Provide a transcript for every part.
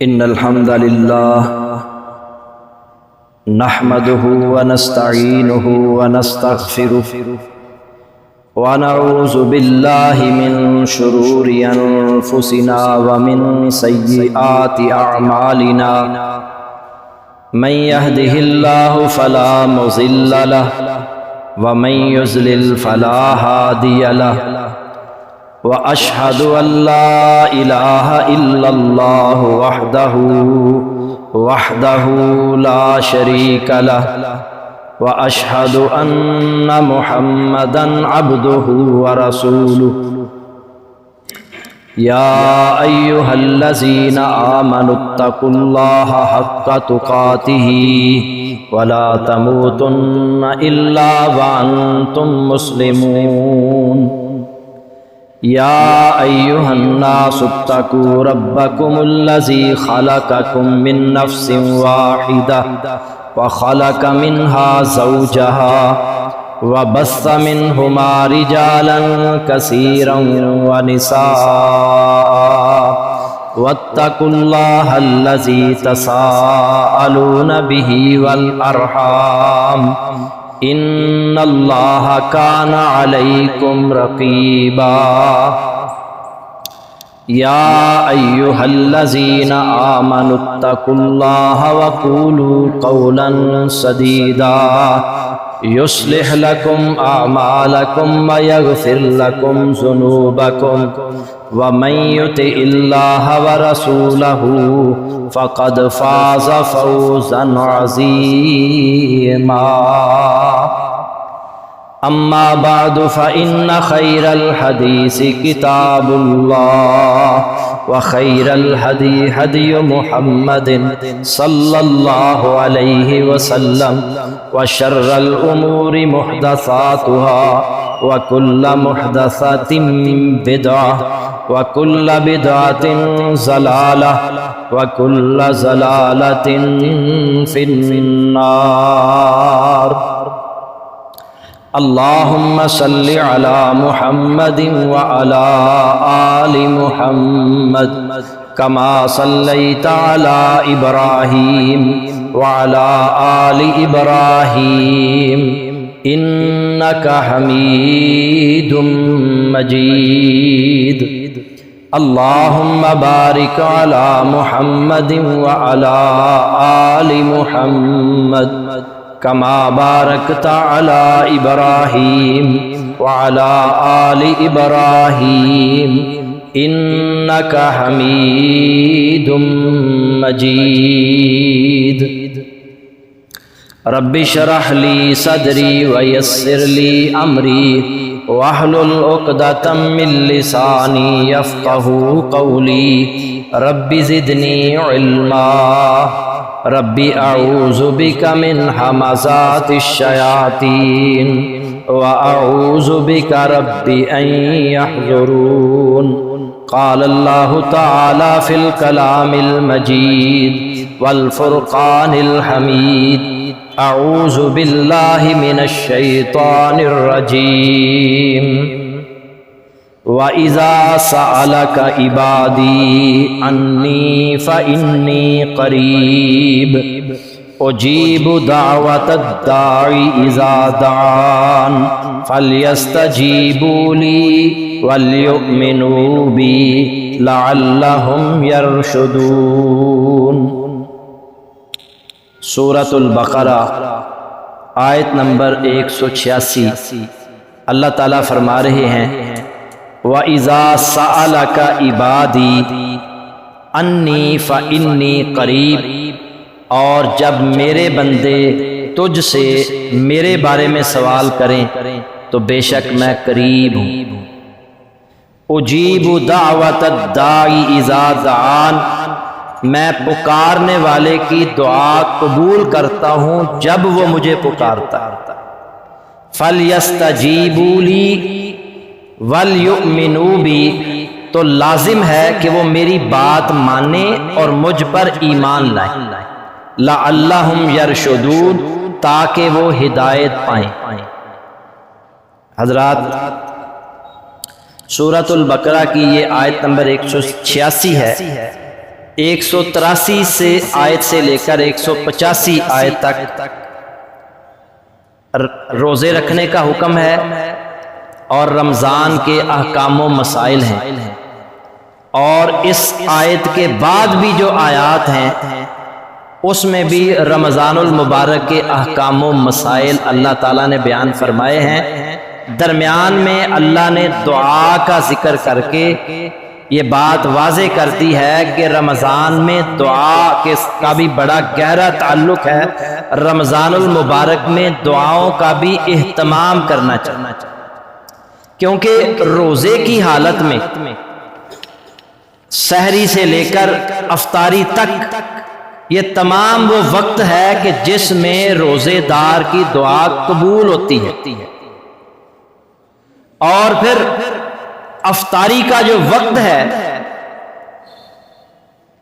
إن الحمد لله نحمده ونستعينه ونستغفره ونعوذ بالله من شرور أنفسنا ومن سيئات أعمالنا من يهده الله فلا مضل له ومن يضلل فلا هادي له وأشهد أن لا إله إلا الله وحده لا شريك له وأشهد أن محمدًا عبده ورسوله يا أيها الذين آمنوا اتقوا الله حق تقاته ولا تموتن إلا وأنتم مسلمون يا أيها الناس اتقوا ربكم الذي خلقكم من نفس واحدة وخلق منها زوجها وبث منهما رجالا كثيرا ونساء واتقوا الله الذي تساءلون به والأرحام إن الله كان عليكم رقيبا يا أيها الذين آمنوا اتقوا الله وقولوا قولا سديدا يصلح لكم أعمالكم ويغفر لكم ذنوبكم ومن يطع الله ورسوله فقد فاز فوزا عظيما أما بعد فإن خير الحديث كتاب الله وخير الهدي هدي محمد صلى الله عليه وسلم وشر الأمور محدثاتها وكل محدثة بدعة وكل بدعة ضلالة وكل ضلالة في النار اللهم صل على محمد وعلى آل محمد كما صليت على إبراهيم وعلى آل إبراهيم إنك حميد مجيد اللهم بارك على محمد وعلى آل محمد كما باركت على إبراهيم وعلى آل إبراهيم إنك حميد مجيد رب اشرح لي صدري ويسر لي أمري واحلل عقدة من لساني يفقهوا قولي رب زدني علما رب أعوذ بك من همزات الشياطين وأعوذ بك رب أن يحضرون قال الله تعالى في الكلام المجيد والفرقان الحميد أعوذ بالله من الشيطان الرجيم وَإِذَا سَأَلَكَ عِبَادِي عَنِّي فَإِنِّي قَرِيبٌ أُجِيبُ دَعْوَةَ الدَّاعِ إِذَا دَعَانِ فَلْيَسْتَجِيبُوا لِي وَلْيُؤْمِنُوا بِي لَعَلَّهُمْ يَرْشُدُونَ سورۃ البقرہ آیت نمبر 186 اللہ تعالیٰ فرما رہے ہیں وَإِذَا سَأَلَكَ عِبَادِي عَنِّي فَإِنِّي قَرِيبٌ اور جب میرے بندے تجھ سے میرے بارے میں سوال کریں تو بے شک میں قریب ہوں اجیب دعوت الداعی اذا دعان میں پکارنے والے کی دعا قبول کرتا ہوں جب وہ مجھے پکارتا فَلْيَسْتَجِيبُوا لِي وَلْيُؤْمِنُوا بِي تو لازم ہے کہ وہ میری بات مانیں اور مجھ پر ایمان لائیں لَعَلَّهُمْ يَرْشُدُونَ تاکہ وہ ہدایت پائیں حضرات سورۃ البقرہ کی یہ آیت نمبر 186 ہے 183 سے آیت سے لے کر 185 آیت تک روزے رکھنے کا حکم ہے اور رمضان کے احکام و مسائل ہیں، اور اس آیت کے بعد بھی جو آیات ہیں اس میں بھی رمضان المبارک کے احکام و مسائل اللہ تعالیٰ نے بیان فرمائے ہیں۔ درمیان میں اللہ نے دعا کا ذکر کر کے یہ بات واضح کرتی ہے کہ رمضان میں دعا کا بھی بڑا گہرا تعلق ہے، رمضان المبارک میں دعاؤں کا بھی اہتمام کرنا چاہیے، کیونکہ روزے کی حالت میں سحری سے لے کر افطاری تک یہ تمام وہ وقت ہے کہ جس میں روزے دار کی دعا قبول ہوتی ہے، اور پھر افطاری کا جو وقت ہے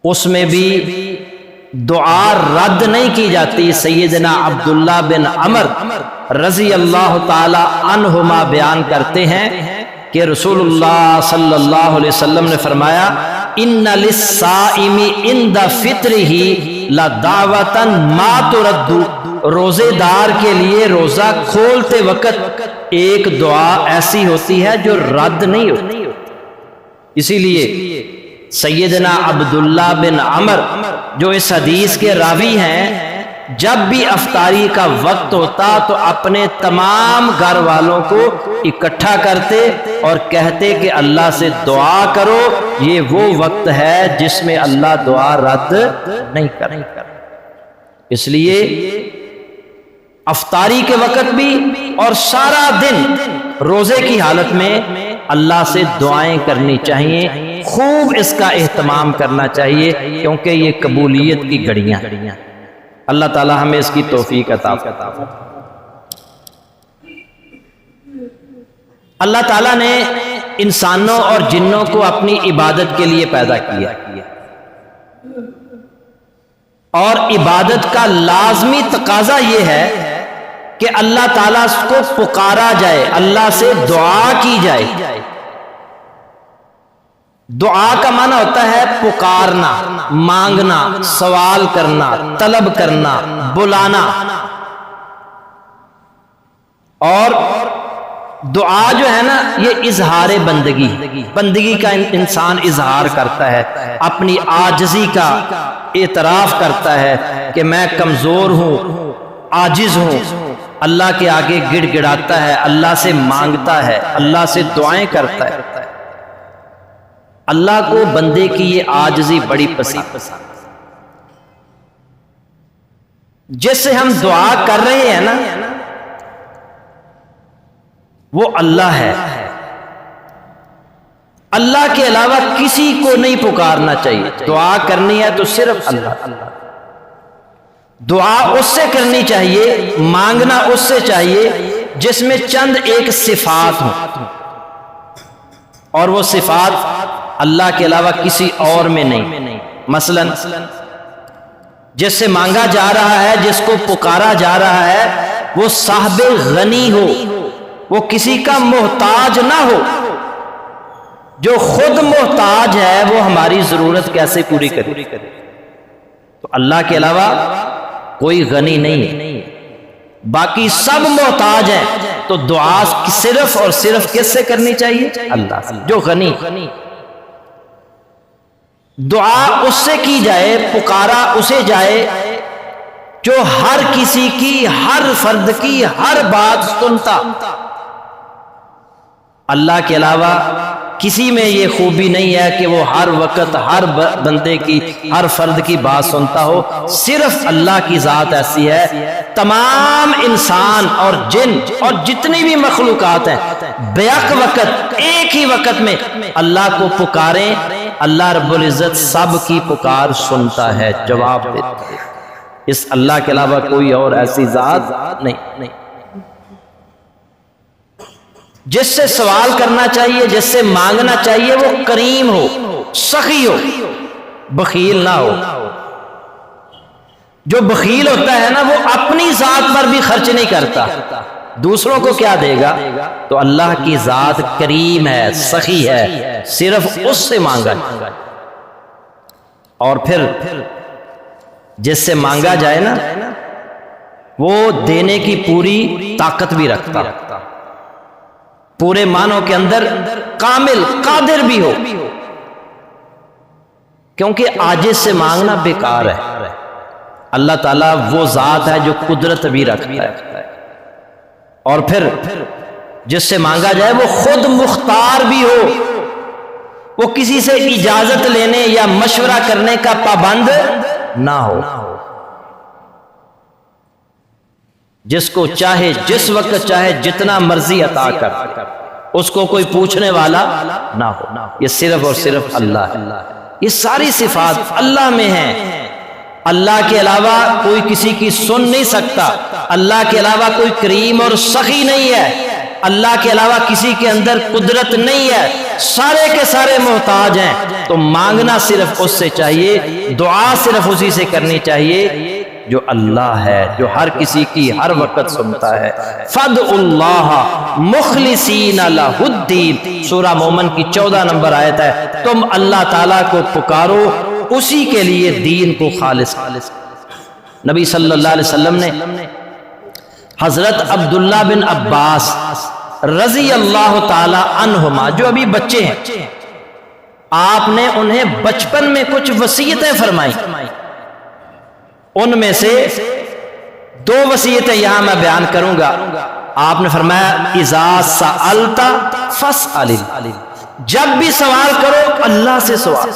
اس میں بھی دعا رد نہیں کی جاتی۔ سیدنا عبداللہ بن عمر رضی اللہ تعالی عنہما بیان کرتے ہیں کہ رسول اللہ صلی اللہ علیہ وسلم نے فرمایا ان للصائم عند فطرہ لدعوۃ ما ترد، روزے دار کے لیے روزہ کھولتے وقت ایک دعا ایسی ہوتی ہے جو رد نہیں ہوتی۔ اسی لیے سیدنا عبداللہ بن عمر جو اس حدیث کے راوی ہیں، جب بھی افطاری کا وقت ہوتا تو اپنے تمام گھر والوں کو اکٹھا کرتے اور کہتے کہ اللہ سے دعا کرو، یہ وہ وقت ہے جس میں اللہ دعا رد نہیں کرتا۔ اس لیے افطاری کے وقت بھی اور سارا دن روزے کی حالت میں اللہ سے دعائیں کرنی چاہیے، خوب اس کا اہتمام کرنا چاہیے، کیونکہ یہ قبولیت کی گھڑیاں۔ اللہ تعالی ہمیں اس کی توفیق عطا فرمائے۔ اللہ تعالیٰ نے انسانوں اور جنوں کو اپنی عبادت کے لیے پیدا کیا، اور عبادت کا لازمی تقاضا یہ ہے کہ اللہ تعالیٰ کو پکارا جائے، اللہ سے دعا کی جائے۔ دعا کا معنی ہوتا ہے پکارنا، مانگنا، سوال کرنا، طلب کرنا، بلانا، اور دعا جو ہے نا یہ اظہار بندگی کا انسان اظہار کرتا ہے، اپنی عاجزی کا اعتراف کرتا ہے کہ میں کمزور ہوں، عاجز ہوں، اللہ کے آگے گڑ گڑاتا ہے، اللہ سے مانگتا ہے، اللہ سے دعائیں کرتا ہے۔ اللہ کو بندے کی یہ عاجزی بڑی پسند، جس سے ہم دعا کر رہے ہیں نا وہ اللہ ہے، اللہ کے علاوہ کسی کو نہیں پکارنا چاہیے۔ دعا کرنی ہے تو صرف اللہ، دعا اس سے کرنی چاہیے، مانگنا اس سے چاہیے جس میں چند ایک صفات ہوں، اور وہ صفات اللہ کے علاوہ کسی اور میں نہیں۔ مثلا جس سے مانگا جا رہا ہے، جس کو پکارا جا رہا ہے، وہ صاحب غنی ہو، وہ کسی کا محتاج نہ ہو۔ جو خود محتاج ہے وہ ہماری ضرورت کیسے پوری کرے؟ تو اللہ کے علاوہ کوئی غنی نہیں ہے، باقی سب محتاج ہیں، تو دعا صرف اور صرف کس سے کرنی چاہیے؟ اللہ سے، جو غنی۔ دعا اس سے کی جائے، پکارا اسے جائے جو ہر کسی کی، ہر فرد کی ہر بات سنتا۔ اللہ کے علاوہ کسی میں یہ خوبی نہیں ہے کہ وہ ہر وقت ہر بندے کی، ہر فرد کی بات سنتا ہو، صرف اللہ کی ذات ایسی ہے۔ تمام انسان اور جن اور جتنی بھی مخلوقات ہیں بیک وقت، ایک ہی وقت میں اللہ کو پکاریں، اللہ رب العزت سب کی پکار سنتا ہے، جواب دیتا ہے۔ اس اللہ کے علاوہ کوئی اور ایسی ذات نہیں۔ جس سے سوال کرنا چاہیے، جس سے مانگنا چاہیے، وہ کریم ہو، سخی ہو، بخیل نہ ہو۔ جو بخیل ہوتا ہے نا وہ اپنی ذات پر بھی خرچ نہیں کرتا، دوسروں کو کیا دے گا؟ تو اللہ کی ذات کریم ہے، سخی ہے، صرف اس سے مانگا۔ اور پھر جس سے مانگا جائے نا وہ دینے کی پوری طاقت بھی رکھتا، پورے معنوں کے اندر کامل قادر بھی ہو، کیونکہ عاجز سے مانگنا بیکار ہے۔ اللہ تعالیٰ وہ ذات ہے جو قدرت بھی رکھتا ہے، اور پھر جس سے مانگا جائے وہ خود مختار بھی ہو، وہ کسی سے اجازت لینے یا مشورہ کرنے کا پابند نہ ہو، جس کو چاہے جس وقت چاہے جتنا مرضی عطا کر، اس کو کوئی پوچھنے والا نہ ہو۔ یہ صرف اور صرف اللہ ہے، یہ ساری صفات اللہ میں ہیں۔ اللہ کے علاوہ کوئی کسی کی سن نہیں سکتا، اللہ کے علاوہ کوئی کریم اور سخی نہیں ہے، اللہ کے علاوہ کسی کے اندر قدرت نہیں ہے، سارے کے سارے محتاج ہیں۔ تو مانگنا صرف اس سے چاہیے، دعا صرف اسی سے کرنی چاہیے جو اللہ ہے، جو ہر کسی کی ہر وقت سنتا ہے۔ فَادْعُوا اللَّهَ مُخْلِصِينَ لَهُ الدِّينَ، سورہ مومن کی 14 نمبر آیت ہے۔ تم اللہ تعالیٰ کو پکارو، اسی کے لیے دین کو خالص۔ نبی صلی اللہ علیہ وسلم نے حضرت عبداللہ بن عباس رضی اللہ تعالی عنہما، جو ابھی بچے ہیں، آپ نے انہیں بچپن میں کچھ وصیتیں فرمائی، ان میں سے 2 وصیتیں یہاں میں بیان کروں گا۔ آپ نے فرمایا اذا سألت فاسأل، جب بھی سوال کرو اللہ سے سوال۔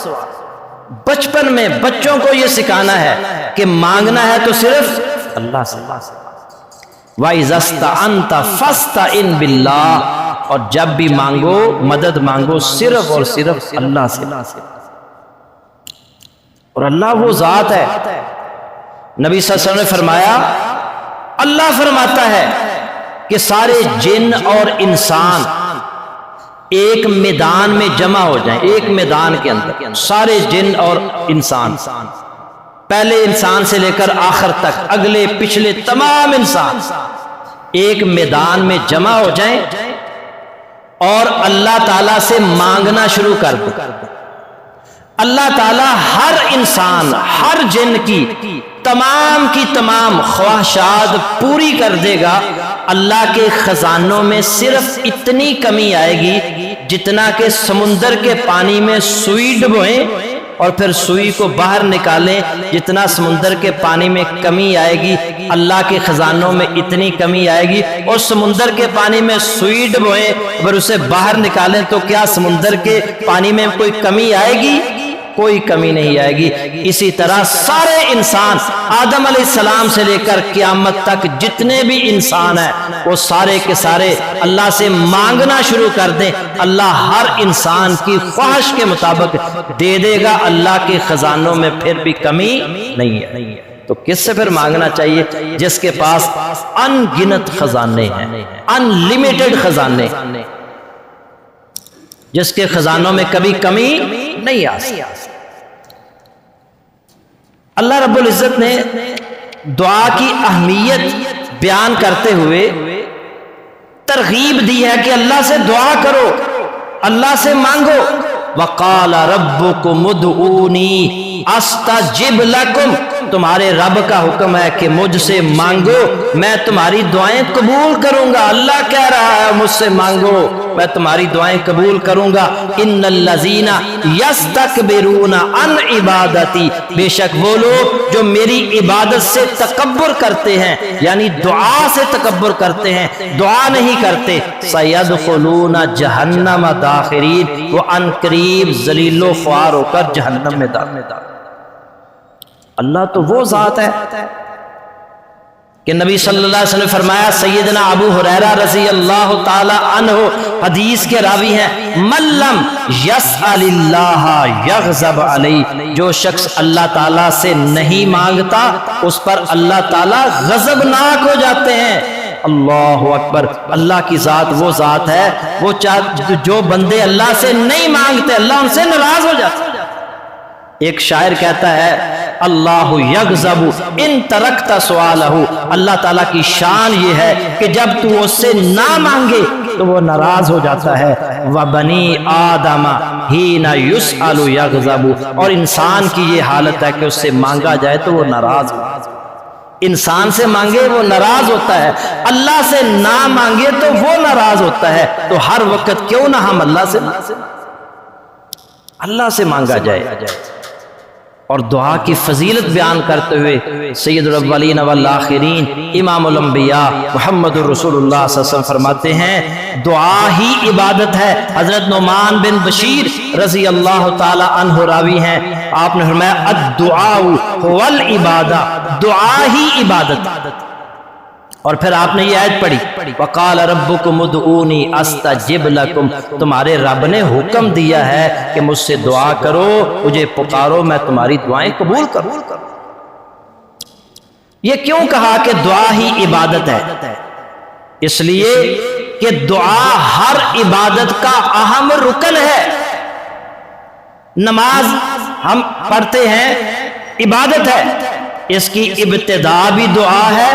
بچپن میں بچوں کو یہ سکھانا ہے کہ مانگنا ہے تو صرف اللہ سے۔ وَإِذَا اسْتَعَنْتَ فَاسْتَعِنْ بِاللَّهِ، اور جب بھی مانگو مدد مانگو صرف اور صرف اللہ سے۔ اور اللہ وہ ذات ہے، نبی صلی اللہ علیہ وسلم نے فرمایا، اللہ فرماتا ہے کہ سارے جن اور انسان ایک میدان میں جمع ہو جائیں، ایک میدان کے اندر سارے جن اور انسان، پہلے انسان سے لے کر آخر تک، اگلے پچھلے تمام انسان ایک میدان میں جمع ہو جائیں اور اللہ تعالیٰ سے مانگنا شروع کر دیں۔ اللہ تعالیٰ ہر انسان، ہر جن کی تمام خواہشات پوری کر دے گا۔ اللہ کے خزانوں میں صرف اتنی کمی آئے گی جتنا کہ سمندر کے پانی میں سوئی ڈبوئیں اور پھر سوئی کو باہر نکالیں، جتنا سمندر کے پانی میں کمی آئے گی اللہ کے خزانوں میں اتنی کمی آئے گی، اور سمندر کے پانی میں سوئی ڈبوئیں اگر اسے باہر نکالیں تو کیا سمندر کے پانی میں کوئی کمی آئے گی؟ کوئی کمی نہیں آئے گی۔ اسی طرح سارے انسان، آدم علیہ السلام سے لے کر قیامت تک جتنے بھی انسان ہیں، وہ سارے کے سارے اللہ سے مانگنا شروع کر دیں، اللہ ہر انسان کی خواہش کے مطابق دے دے گا۔ اللہ کے خزانوں میں پھر بھی کمی نہیں ہے۔ تو کس سے پھر مانگنا چاہیے؟ جس کے پاس ان گنت خزانے ہیں، ان لمیٹڈ خزانے، جس کے خزانوں میں کبھی کمی نہیں آ سکتی۔ اللہ رب العزت نے دعا کی اہمیت بیان کرتے ہوئے ترغیب دی ہے کہ اللہ سے دعا کرو، اللہ سے مانگو۔ وَقَالَ رَبُّكُمُ ادْعُونِي أَسْتَجِبْ لَكُمْ، تمہارے رب کا حکم ہے کہ مجھ سے مانگو، میں تمہاری دعائیں قبول کروں گا۔ اللہ کہہ رہا ہے مجھ سے مانگو، میں تمہاری دعائیں قبول کروں گا۔ ان الذین یستکبرون عن عبادتی، بے شک وہ لوگ جو میری عبادت سے تکبر کرتے ہیں، یعنی دعا سے تکبر کرتے ہیں، دعا نہیں کرتے، سیدخلون جہنم داخرین، وہ ان قریب ذلیل و خوار ہو کر جہنم میں داخل۔ اللہ تو وہ ذات ہے کہ نبی صلی اللہ علیہ وسلم نے فرمایا، سیدنا ابو ہریرہ رضی اللہ تعالی عنہ حدیث کے راوی ہیں، من لم یسأل اللہ یغضب علیہ، جو شخص اللہ تعالیٰ سے نہیں مانگتا اس پر اللہ تعالیٰ غضبناک ہو جاتے ہیں۔ اللہ اکبر، اللہ کی ذات وہ ذات ہے، وہ جو بندے اللہ سے نہیں مانگتے اللہ ان سے ناراض ہو جاتے ہیں۔ ایک شاعر کہتا ہے، اللہ یغضب ان ترکت سوالہ، اللہ تعالیٰ کی شان یہ ہے کہ جب تو اس سے نہ مانگے تو وہ ناراض ہو جاتا ہے۔ وَبَنِي آدَمَ حِينَ يُسْأَلُ يَغْضَبُ، اور انسان کی یہ حالت ہے کہ اس سے مانگا جائے تو وہ ناراض ہو، انسان سے مانگے وہ ناراض ہوتا ہے، اللہ سے نہ مانگے تو وہ ناراض ہوتا ہے۔ تو ہر وقت کیوں نہ ہم اللہ سے مانگا جائے۔ اور دعا کی فضیلت بیان کرتے ہوئے سید الاولین والآخرین امام الانبیاء محمد الرسول اللہ صلی اللہ علیہ وسلم فرماتے ہیں دعا ہی عبادت ہے۔ حضرت نعمان بن بشیر رضی اللہ تعالی عنہ راوی ہیں، آپ نے فرمایا الدعاء هو العبادہ، دعا ہی عبادت۔ اور پھر آپ نے یہ آیت پڑھی وَقَالَ رَبُّكُمُ ادْعُونِي أَسْتَجِبْ لَكُمْ، تمہارے رب نے حکم دیا ہے کہ مجھ سے دعا کرو، مجھے پکارو، میں تمہاری دعائیں قبول کروں۔ یہ کیوں کہا کہ دعا ہی عبادت ہے؟ اس لیے کہ دعا ہر عبادت کا اہم رکن ہے۔ نماز ہم پڑھتے ہیں، عبادت ہے، اس کی ابتدا بھی دعا ہے،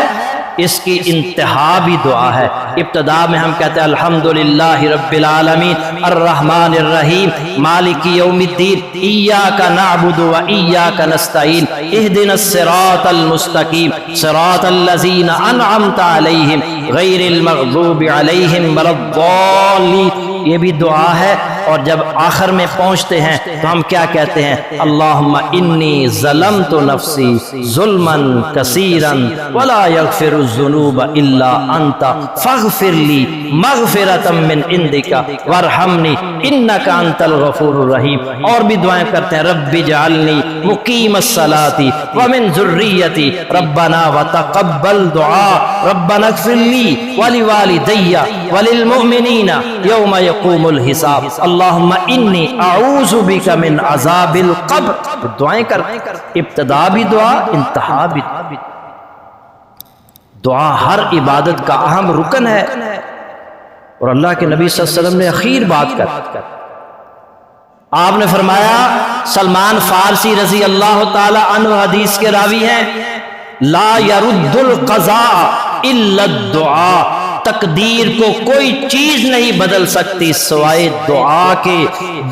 اس کی انتہا بھی دعا ہے۔ ابتدا میں ہم کہتے ہیں الحمدللہ رب العالمین الرحمن الرحیم مالک یوم الدین ایاک نعبد و ایاک نستعین اہدنا الصراط المستقیم صراط الذین انعمت علیہم غیر المغضوب علیہم ولا الضالین، یہ بھی دعا ہے۔ اور جب آخر میں پہنچتے ہیں تو ہم کیا کہتے ہیں اللہم انی ظلمت نفسی ظلما کثیرا ولا یغفر الذنوب الا انت فاغفر لی مغفرۃ من عندک وارحمنی انک انت الغفور الرحیم۔ اور بھی دعائیں کرتے ہیں رب اجعلنی مقیم الصلاۃ ومن ذریتی ربنا وتقبل دعاء ربنا اغفر لی ولوالدی وللمؤمنین یوم یقوم الحساب اللہم انی اعوذ بک من عذاب القبر۔ دعائیں کرتے ہیں، ابتدا بھی دعا، انتہا بھی دعا۔ دعا ہر عبادت کا اہم رکن ہے۔ اور اللہ کے نبی صلی اللہ علیہ وسلم نے اخیر بات کر آپ نے فرمایا، سلمان فارسی رضی اللہ تعالی عنہ حدیث کے راوی ہیں، لا يرد القضاء الا الدعاء، تقدیر کو کوئی چیز نہیں بدل سکتی سوائے دعا کے۔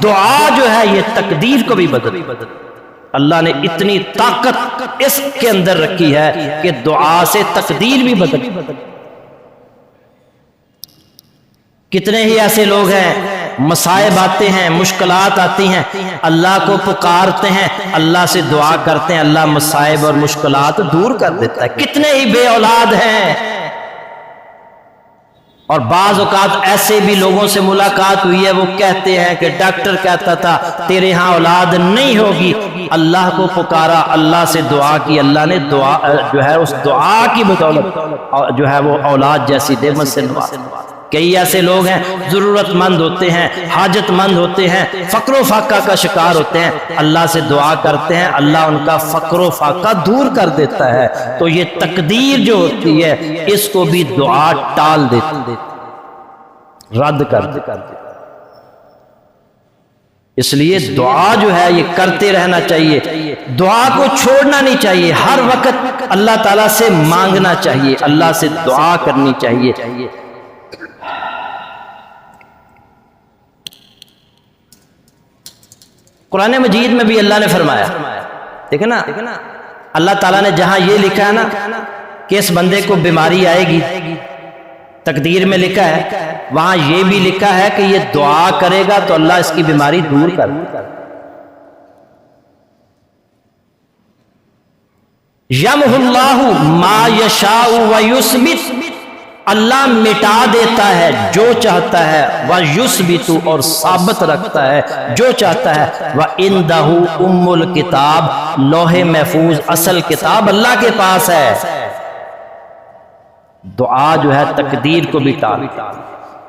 دعا جو ہے یہ تقدیر کو بھی بدل، اللہ نے اتنی طاقت اس کے اندر رکھی ہے کہ دعا سے تقدیر بھی بدل۔ کتنے ہی ایسے لوگ ہیں، مصائب آتے ہیں، مشکلات آتی ہیں، اللہ کو پکارتے ہیں، اللہ سے دعا کرتے ہیں، اللہ مصائب اور مشکلات دور کر دیتا ہے۔ کتنے ہی بے اولاد ہیں، اور بعض اوقات ایسے بھی لوگوں سے ملاقات ہوئی ہے، وہ کہتے ہیں کہ ڈاکٹر کہتا تھا تیرے ہاں اولاد نہیں ہوگی، اللہ کو پکارا، اللہ سے دعا کی، اللہ نے دعا جو ہے اس دعا کی بدولت جو ہے وہ اولاد جیسی نعمت سے نوازا۔ کئی ایسے لوگ ہیں ضرورت مند ہوتے ہیں، حاجت مند ہوتے ہیں، فقر و فاقہ کا شکار ہوتے ہیں، اللہ سے دعا کرتے ہیں، اللہ ان کا فقر و فاقہ دور کر دیتا ہے۔ تو یہ تقدیر جو ہوتی ہے اس کو بھی دعا ٹال دیتی، رد کر دیتی۔ اس لیے دعا جو ہے یہ کرتے رہنا چاہیے، دعا کو چھوڑنا نہیں چاہیے، ہر وقت اللہ تعالیٰ سے مانگنا چاہیے، اللہ سے دعا کرنی چاہیے۔ قرآن مجید میں بھی اللہ نے فرمایا، دیکھیں نا، اللہ تعالیٰ نے جہاں یہ لکھا ہے نا کہ اس بندے کو بیماری آئے گی، تقدیر میں لکھا ہے، وہاں یہ بھی لکھا ہے کہ یہ دعا کرے گا تو اللہ اس کی بیماری دور کر۔ یمحو اللہ ما یشاء ویثبت، اللہ مٹا دیتا ہے جو چاہتا ہے، وَيُثْبِتُ اور ثابت رکھتا ہے جو چاہتا ہے، وَعِندَهُ أُمُّ الْكِتَابِ لوح محفوظ اصل کتاب اللہ کے پاس ہے۔ دعا جو ہے تقدیر کو بھی ٹال،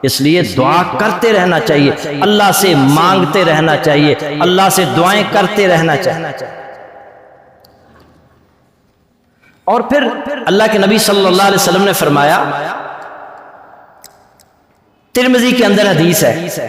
اس لیے دعا کرتے رہنا چاہیے، اللہ سے مانگتے رہنا چاہیے، اللہ سے دعائیں کرتے رہنا چاہیے۔ اور پھر اللہ کے نبی صلی اللہ علیہ وسلم نے فرمایا، ترمذی کے اندر حدیث ہے،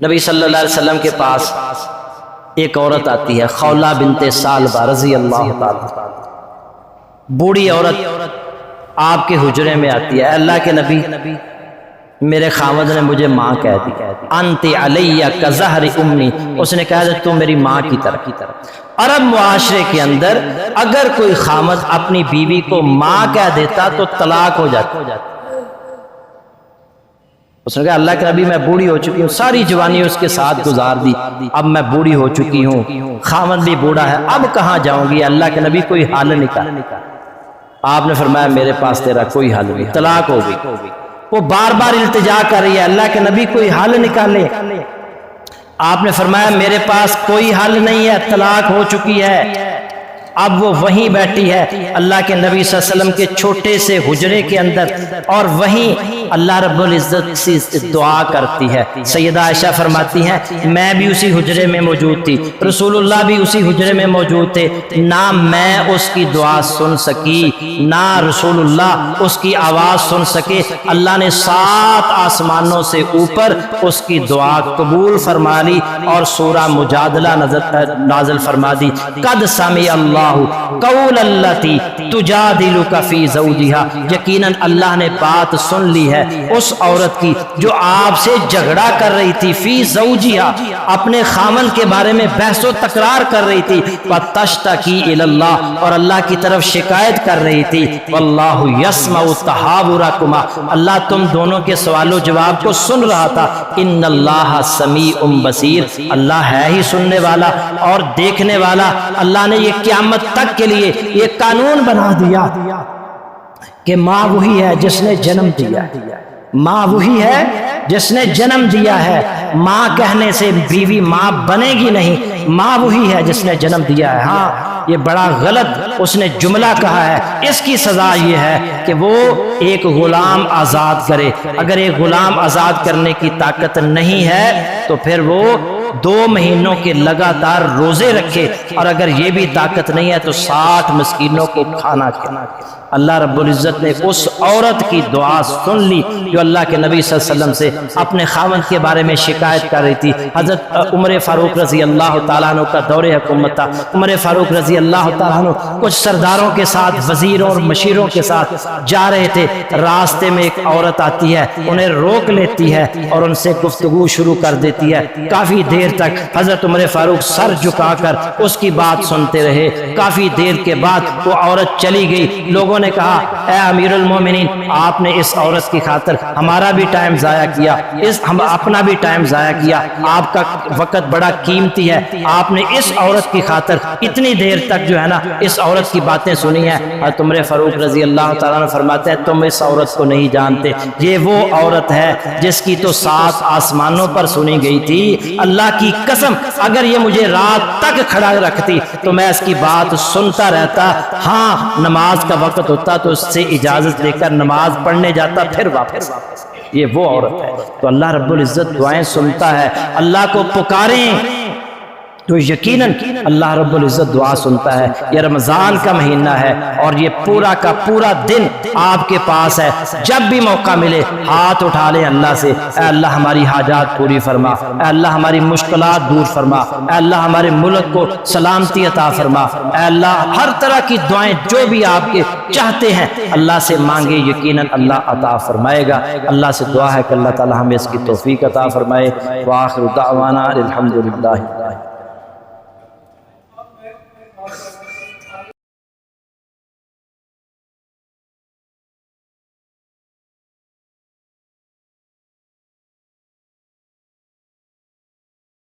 نبی صلی اللہ علیہ وسلم کے پاس ایک عورت آتی ہے، خولہ بنت ثعلبہ رضی اللہ تعالی، بوڑھی عورت آپ کے حجرے میں آتی ہے، اللہ کے نبی میرے خاوند نے مجھے ماں کہہ دی، انت علیہ کظہر امی، اس نے کہا تو میری ماں کی طرح۔ عرب معاشرے کے اندر اگر کوئی خاوند اپنی بیوی کو ماں کہہ دیتا تو طلاق ہو جاتا۔ اس نے کہا اللہ کے نبی میں بوڑھی ہو چکی ہوں، ساری جوانی اس کے ساتھ گزار دی، اب میں بوڑھی ہو چکی ہوں، خاوند بھی بوڑھا ہے، اب کہاں جاؤں گی؟ اللہ کے نبی کوئی حل نکال۔ آپ نے فرمایا میرے پاس تیرا کوئی حل نہیں، طلاق ہو گئی۔ وہ بار بار التجا کر رہی ہے، اللہ کے نبی کوئی حل نکالے۔ آپ نے فرمایا میرے پاس کوئی حل نہیں ہے، طلاق ہو چکی ہے۔ اب وہ وہیں بیٹھی ہے اللہ کے نبی صلی اللہ علیہ وسلم کے چھوٹے سے حجرے کے اندر، اور وہیں اللہ رب العزت سے دعا کرتی ہے۔ سیدہ عائشہ فرماتی ہیں میں بھی اسی حجرے میں موجود تھی، رسول اللہ بھی اسی حجرے میں موجود تھے، نہ میں اس کی دعا سن سکی نہ رسول اللہ اس کی آواز سن سکے۔ اللہ نے 7 آسمانوں سے اوپر اس کی دعا قبول فرما لی اور سورہ مجادلہ نازل فرما دی، قد سمع اللہ قول التی تجادلک فی زوجہا، یقیناً اللہ نے بات سن لی ہے اس عورت کی جو آپ سے جھگڑا کر رہی تھی، فی زوجہا اپنے خامن کے بارے میں بحث و تکرار کر رہی تھی، وتشتکی الی اللہ اور اللہ کی طرف شکایت کر رہی تھی، واللہ یسمع تحاورکما اللہ تم دونوں کے سوال و جواب کو سن رہا تھا، ان اللہ سمیع بصیر اللہ ہے ہی سننے والا اور دیکھنے والا۔ اللہ نے یہ قیامت تک کے لیے یہ قانون بنا دیا کہ ماں وہی ہے جس نے جنم دیا، ماں وہی ہے جس نے جنم دیا ہے، ماں کہنے سے بیوی ماں بنے گی نہیں، ماں وہی ہے جس نے جنم دیا ہے۔ ہاں یہ بڑا غلط اس نے جملہ کہا ہے، اس کی سزا یہ ہے کہ وہ ایک غلام آزاد کرے، اگر ایک غلام آزاد کرنے کی طاقت نہیں ہے تو پھر وہ 2 مہینوں کے لگاتار روزے رکھے، اور اگر یہ بھی طاقت نہیں ہے تو 60 مسکینوں کو کھانا کھلانا۔ اللہ رب العزت نے اس عورت کی دعا سن لی جو اللہ کے نبی صلی اللہ علیہ وسلم سے اپنے خاوند کے بارے میں شکایت کر رہی تھی۔ حضرت عمر فاروق رضی اللہ تعالیٰ عنہ کا دور حکومت تھا، عمر فاروق رضی اللہ تعالیٰ عنہ کچھ سرداروں کے ساتھ، وزیروں اور مشیروں کے ساتھ جا رہے تھے، راستے میں ایک عورت آتی ہے، انہیں روک لیتی ہے اور ان سے گفتگو شروع کر دیتی ہے۔ کافی دیر تک حضرت عمر فاروق سر جھکا کر اس کی بات سنتے رہے، کافی دیر کے بعد وہ عورت چلی گئی۔ لوگوں نے کہا اے امیر المومنین آپ نے اس عورت کی خاطر ہمارا بھی ٹائم ضائع کیا، ہم اپنا بھی ٹائم ضائع کیا، آپ کا وقت بڑا قیمتی ہے، آپ نے اس عورت کی خاطر اتنی دیر تک جو ہے نا اس عورت کی باتیں سنی ہیں۔ حضرت عمر فاروق رضی اللہ تعالیٰ عنہ فرماتے ہیں تم اس عورت کو نہیں جانتے، یہ وہ عورت ہے جس کی تو 7 آسمانوں پر سنی گئی تھی۔ اللہ کی قسم اگر یہ مجھے رات تک کھڑا رکھتی تو میں اس کی بات سنتا رہتا، ہاں نماز کا وقت ہوتا تو اس سے اجازت لے کر نماز پڑھنے جاتا پھر واپس۔ یہ وہ عورت ہے۔ تو اللہ رب العزت دعائیں سنتا ہے، اللہ کو پکاریں تو یقیناً اللہ رب العزت دعا سنتا ہے۔ یہ رمضان کا مہینہ ہے اور یہ پورا کا پورا دن آپ کے پاس ہے، جب بھی موقع ملے ہاتھ اٹھا لیں اللہ سے، اے اللہ ہماری حاجات پوری فرما، اے اللہ ہماری مشکلات دور فرما، اے اللہ ہمارے ملک کو سلامتی عطا فرما، اے اللہ ہر طرح کی دعائیں جو بھی آپ کے چاہتے ہیں اللہ سے مانگے، یقیناً اللہ عطا فرمائے گا۔ اللہ سے دعا ہے کہ اللہ تعالی ہمیں اس کی توفیق عطا فرمائے۔ وآخر دعوانا الحمدللہ۔